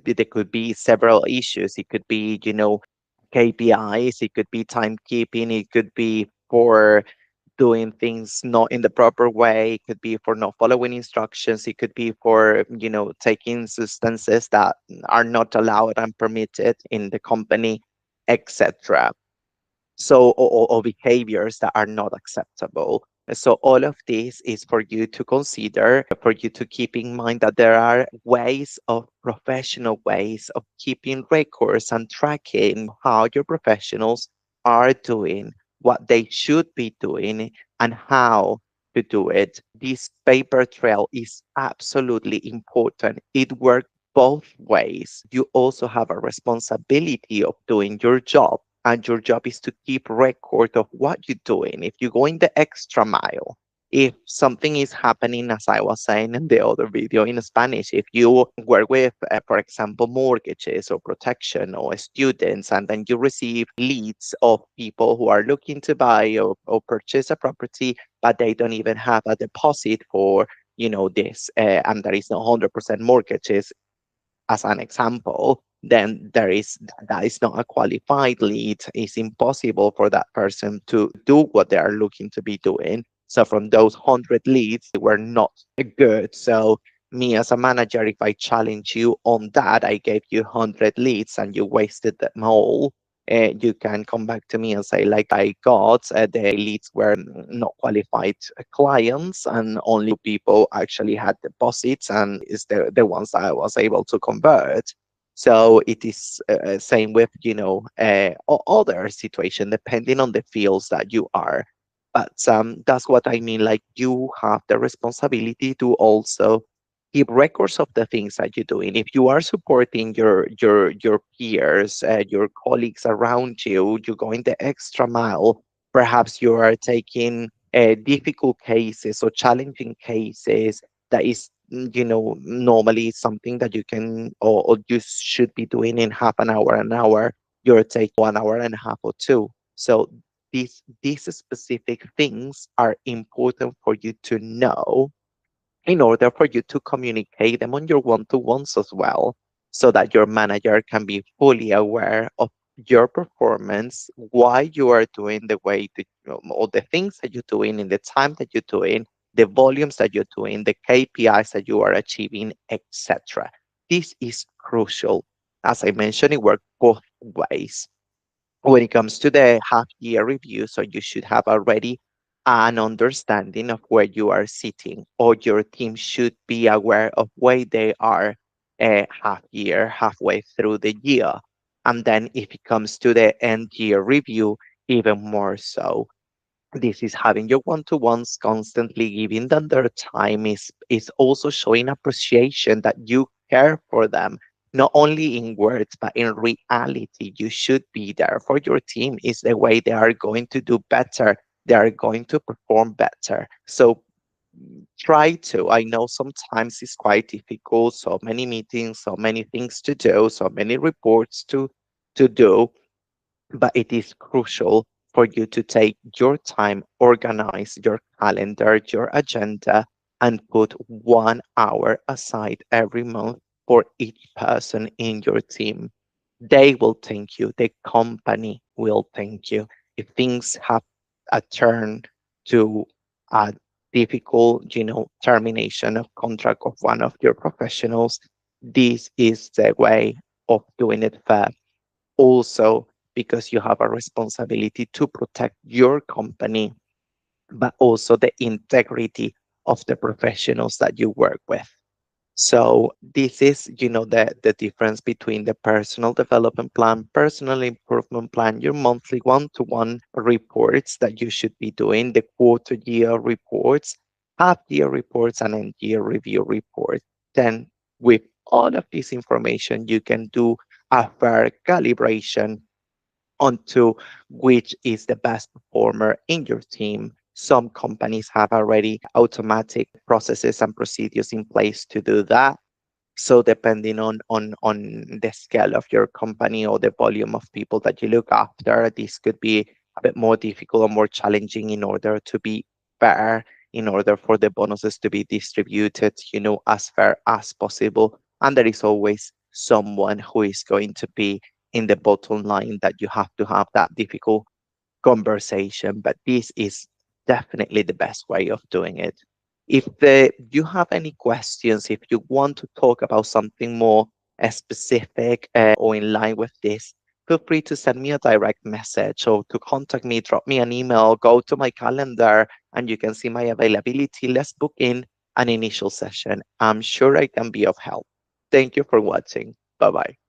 There could be several issues. It could be, KPIs, it could be timekeeping, it could be for doing things not in the proper way, it could be for not following instructions, it could be for, taking substances that are not allowed and permitted in the company, etc. So, or behaviors that are not acceptable. So all of this is for you to consider, for you to keep in mind that there are ways of professional ways of keeping records and tracking how your professionals are doing, what they should be doing, and how to do it. This paper trail is absolutely important. It works both ways. You also have a responsibility of doing your job, and your job is to keep record of what you're doing. If you're going the extra mile, if something is happening, as I was saying in the other video in Spanish, if you work with, for example, mortgages or protection or students, and then you receive leads of people who are looking to buy or purchase a property, but they don't even have a deposit for, this, and there is no 100% mortgages, as an example, then that is not a qualified lead. It's impossible for that person to do what they are looking to be doing. So from those 100 leads, they were not good. So me as a manager, if I challenge you on that, I gave you 100 leads and you wasted them all. You can come back to me and say, like, I got the leads were not qualified clients, and only people actually had deposits, and is the ones that I was able to convert. So it is same with, other situation, depending on the fields that you are. But that's what I mean. Like, you have the responsibility to also keep records of the things that you're doing. If you are supporting your peers, your colleagues around you, you're going the extra mile. Perhaps you are taking difficult cases or challenging cases that is, normally something that you can, or you should be doing in half an hour. You're taking 1 hour and a half or two. So these specific things are important for you to know in order for you to communicate them on your one-to-ones as well, so that your manager can be fully aware of your performance, why you are doing the way that, all the things that you're doing in the time that you're doing, the volumes that you're doing, the KPIs that you are achieving, etc. This is crucial. As I mentioned, it works both ways. When it comes to the half year review, so you should have already an understanding of where you are sitting, or your team should be aware of where they are half year, halfway through the year. And then if it comes to the end year review, even more so. This is having your one-to-ones constantly, giving them their time, is also showing appreciation that you care for them, not only in words, but in reality. You should be there for your team. Is the way they are going to do better. They are going to perform better. So try to. I know sometimes it's quite difficult. So many meetings, so many things to do, so many reports to do, but it is crucial for you to take your time, organize your calendar, your agenda, and put 1 hour aside every month for each person in your team. They will thank you. The company will thank you. If things have a turn to a difficult, termination of contract of one of your professionals, this is the way of doing it fair. Also, because you have a responsibility to protect your company, but also the integrity of the professionals that you work with. So this is, the difference between the personal development plan, personal improvement plan, your monthly one-to-one reports that you should be doing, the quarter year reports, half year reports, and end year review reports. Then with all of this information, you can do a fair calibration onto which is the best performer in your team. Some companies have already automatic processes and procedures in place to do that. So depending on the scale of your company or the volume of people that you look after, this could be a bit more difficult or more challenging in order to be fair, in order for the bonuses to be distributed, as fair as possible. And there is always someone who is going to be in the bottom line that you have to have that difficult conversation, but this is definitely the best way of doing it. If you have any questions, if you want to talk about something more specific or in line with this, feel free to send me a direct message or to contact me, drop me an email, go to my calendar, and you can see my availability. Let's book in an initial session. I'm sure I can be of help. Thank you for watching. Bye bye.